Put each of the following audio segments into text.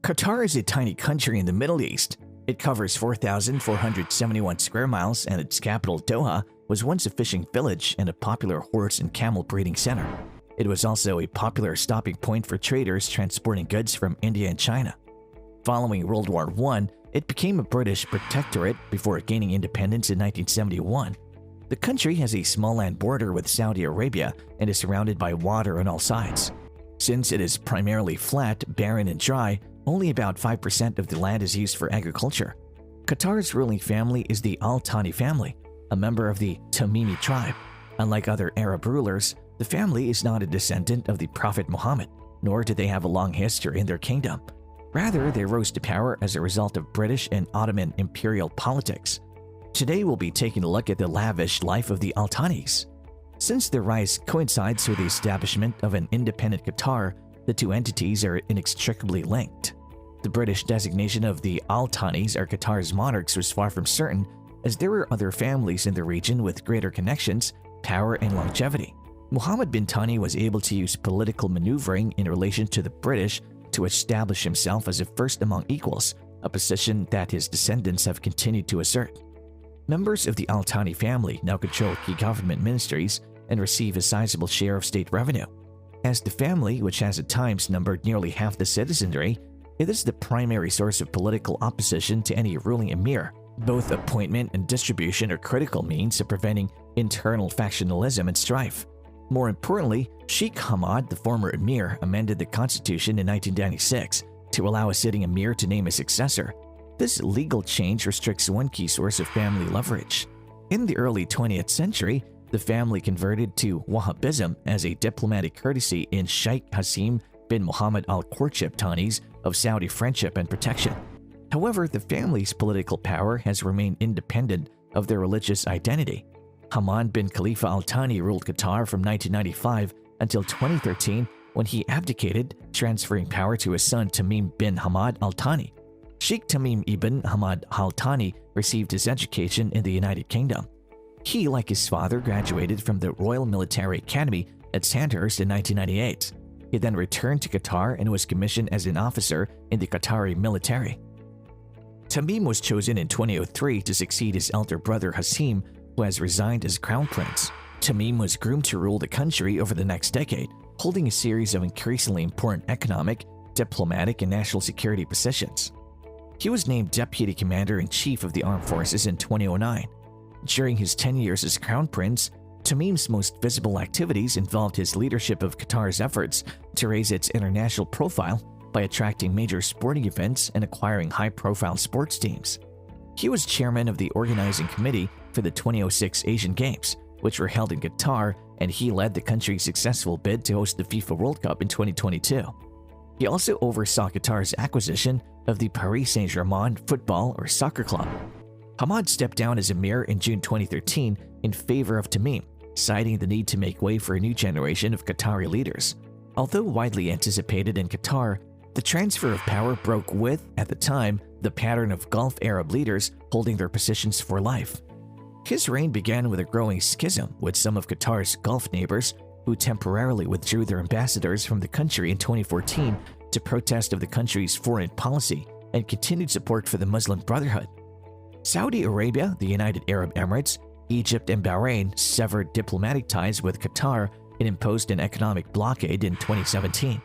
Qatar is a tiny country in the Middle East. It covers 4,471 square miles, and its capital, Doha, was once a fishing village and a popular horse and camel breeding center. It was also a popular stopping point for traders transporting goods from India and China. Following World War I, it became a British protectorate before gaining independence in 1971. The country has a small land border with Saudi Arabia and is surrounded by water on all sides. Since it is primarily flat, barren, and dry, only about 5% of the land is used for agriculture. Qatar's ruling family is the Al Thani family, a member of the Tamimi tribe. Unlike other Arab rulers, the family is not a descendant of the Prophet Muhammad, nor do they have a long history in their kingdom. Rather, they rose to power as a result of British and Ottoman imperial politics. Today we'll be taking a look at the lavish life of the Al Thanis. Since their rise coincides with the establishment of an independent Qatar, the two entities are inextricably linked. The British designation of the Al Thanis as Qatar's monarchs was far from certain, as there were other families in the region with greater connections, power, and longevity. Muhammad bin Thani was able to use political maneuvering in relation to the British to establish himself as a first among equals, a position that his descendants have continued to assert. Members of the Al Thani family now control key government ministries and receive a sizable share of state revenue. As the family, which has at times numbered nearly half the citizenry, it is the primary source of political opposition to any ruling emir. Both appointment and distribution are critical means of preventing internal factionalism and strife. More importantly, Sheikh Hamad, the former emir, amended the constitution in 1996 to allow a sitting emir to name a successor. This legal change restricts one key source of family leverage. In the early 20th century, the family converted to Wahhabism as a diplomatic courtesy in Sheikh Hassim bin Muhammad al-Khurshid Thani's of Saudi friendship and protection. However, the family's political power has remained independent of their religious identity. Hamad bin Khalifa al Thani ruled Qatar from 1995 until 2013 when he abdicated, transferring power to his son Tamim bin Hamad al Thani. Sheikh Tamim ibn Hamad al Thani received his education in the United Kingdom. He, like his father, graduated from the Royal Military Academy at Sandhurst in 1998. He then returned to Qatar and was commissioned as an officer in the Qatari military. Tamim was chosen in 2003 to succeed his elder brother Hassim, who has resigned as crown prince. Tamim was groomed to rule the country over the next decade, holding a series of increasingly important economic, diplomatic, and national security positions. He was named Deputy Commander-in-Chief of the Armed Forces in 2009. During his 10 years as Crown Prince, Tamim's most visible activities involved his leadership of Qatar's efforts to raise its international profile by attracting major sporting events and acquiring high-profile sports teams. He was chairman of the organizing committee for the 2006 Asian Games, which were held in Qatar, and he led the country's successful bid to host the FIFA World Cup in 2022. He also oversaw Qatar's acquisition of the Paris Saint-Germain football or soccer club. Hamad stepped down as emir in June 2013 in favor of Tamim, citing the need to make way for a new generation of Qatari leaders. Although widely anticipated in Qatar, the transfer of power broke with, at the time, the pattern of Gulf Arab leaders holding their positions for life. His reign began with a growing schism with some of Qatar's Gulf neighbors who temporarily withdrew their ambassadors from the country in 2014 to protest of the country's foreign policy and continued support for the Muslim Brotherhood. Saudi Arabia, the United Arab Emirates, Egypt, and Bahrain severed diplomatic ties with Qatar and imposed an economic blockade in 2017.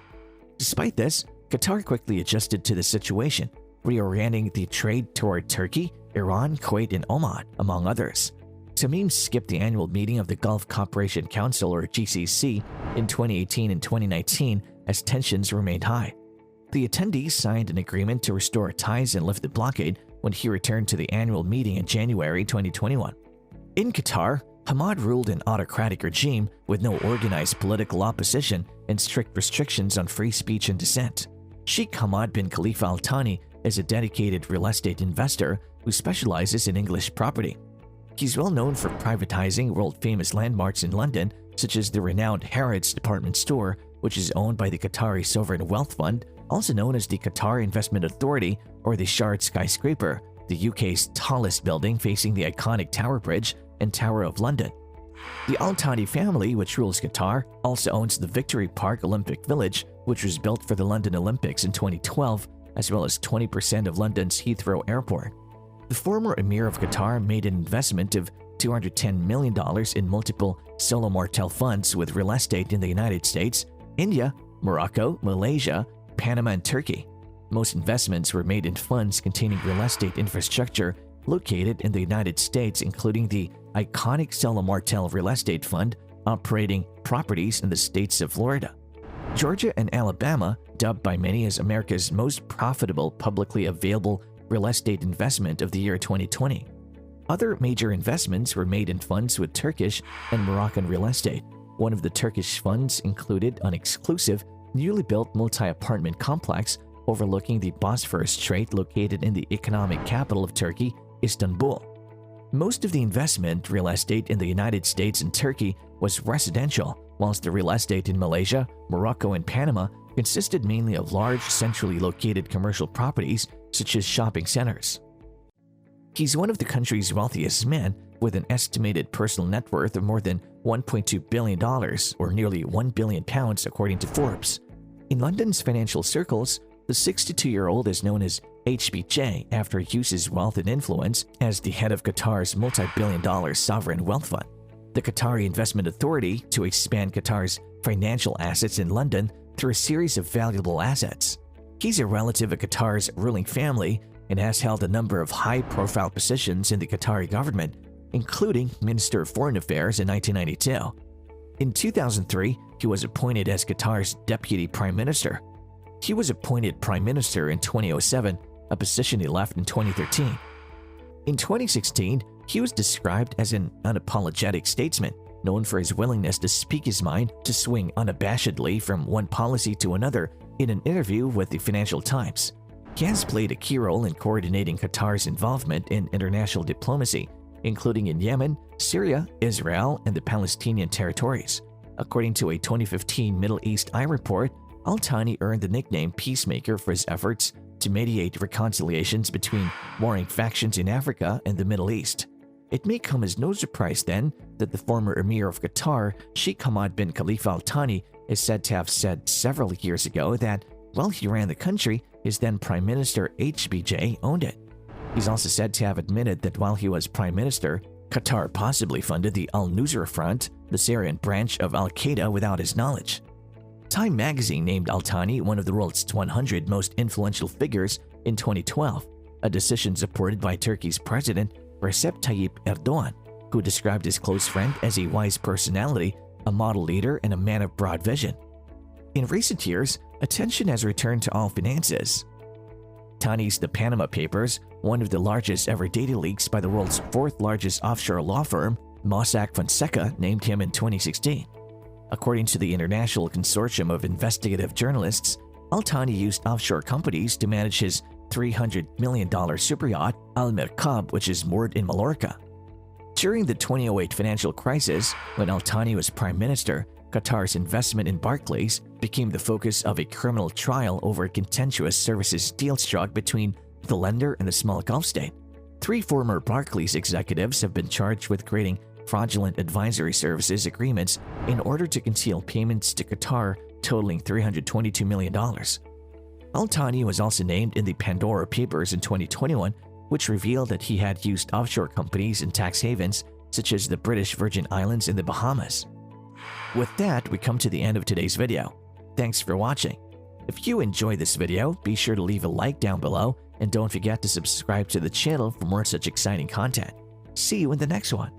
Despite this, Qatar quickly adjusted to the situation, reorienting the trade toward Turkey, Iran, Kuwait, and Oman, among others. Tamim skipped the annual meeting of the Gulf Cooperation Council or GCC in 2018 and 2019 as tensions remained high. The attendees signed an agreement to restore ties and lift the blockade when he returned to the annual meeting in January 2021. In Qatar, Hamad ruled an autocratic regime with no organized political opposition and strict restrictions on free speech and dissent. Sheikh Hamad bin Khalifa al Thani is a dedicated real estate investor who specializes in English property. He's well known for privatizing world-famous landmarks in London, such as the renowned Harrods department store, which is owned by the Qatari Sovereign Wealth Fund, also known as the Qatar Investment Authority, or the Shard skyscraper, the UK's tallest building facing the iconic Tower Bridge and Tower of London. The Al Thani family, which rules Qatar, also owns the Victory Park Olympic Village, which was built for the London Olympics in 2012, as well as 20% of London's Heathrow Airport. The former Emir of Qatar made an investment of $210 million in multiple solo mortale funds with real estate in the United States, India, Morocco, Malaysia, Panama, and Turkey. Most investments were made in funds containing real estate infrastructure located in the United States, including the iconic Solo Mortale Real Estate Fund operating properties in the states of Florida, Georgia, and Alabama, dubbed by many as America's most profitable publicly available real estate investment of the year 2020. Other major investments were made in funds with Turkish and Moroccan real estate. One of the Turkish funds included an exclusive, newly built multi-apartment complex overlooking the Bosphorus Strait located in the economic capital of Turkey, Istanbul. Most of the investment real estate in the United States and Turkey was residential, whilst the real estate in Malaysia, Morocco, and Panama consisted mainly of large, centrally located commercial properties such as shopping centers. He's one of the country's wealthiest men, with an estimated personal net worth of more than $1.2 billion, or nearly £1 billion according to Forbes. In London's financial circles, the 62-year-old is known as HBJ after he uses wealth and influence as the head of Qatar's multi-billion-dollar sovereign wealth fund, the Qatari Investment Authority, to expand Qatar's financial assets in London through a series of valuable assets. He's a relative of Qatar's ruling family and has held a number of high-profile positions in the Qatari government, including Minister of Foreign Affairs in 1992. In 2003, he was appointed as Qatar's Deputy Prime Minister. He was appointed Prime Minister in 2007, a position he left in 2013. In 2016, he was described as an unapologetic statesman, known for his willingness to speak his mind, to swing unabashedly from one policy to another in an interview with the Financial Times. He has played a key role in coordinating Qatar's involvement in international diplomacy, including in Yemen, Syria, Israel, and the Palestinian territories. According to a 2015 Middle East Eye report, Al Thani earned the nickname Peacemaker for his efforts to mediate reconciliations between warring factions in Africa and the Middle East. It may come as no surprise then that the former Emir of Qatar, Sheikh Hamad bin Khalifa Al Thani, is said to have said several years ago that while he ran the country, his then Prime Minister HBJ owned it. He's also said to have admitted that while he was Prime Minister, Qatar possibly funded the Al-Nusra Front, the Syrian branch of Al-Qaeda, without his knowledge. Time magazine named Al Thani one of the world's 100 most influential figures in 2012, a decision supported by Turkey's President Recep Tayyip Erdogan, who described his close friend as a wise personality, a model leader, and a man of broad vision. In recent years, attention has returned to all finances. Thani's The Panama Papers, one of the largest ever data leaks by the world's fourth largest offshore law firm, Mossack Fonseca, named him in 2016. According to the International Consortium of Investigative Journalists, Al Thani used offshore companies to manage his $300 million superyacht Al Merkab, which is moored in Mallorca. During the 2008 financial crisis, when Al Thani was Prime Minister, Qatar's investment in Barclays became the focus of a criminal trial over a contentious services deal struck between the lender and the small Gulf state. 3 former Barclays executives have been charged with creating fraudulent advisory services agreements in order to conceal payments to Qatar totaling $322 million. Al Thani was also named in the Pandora Papers in 2021, which revealed that he had used offshore companies in tax havens such as the British Virgin Islands and the Bahamas. With that, we come to the end of today's video. Thanks for watching. If you enjoyed this video, be sure to leave a like down below and don't forget to subscribe to the channel for more such exciting content. See you in the next one.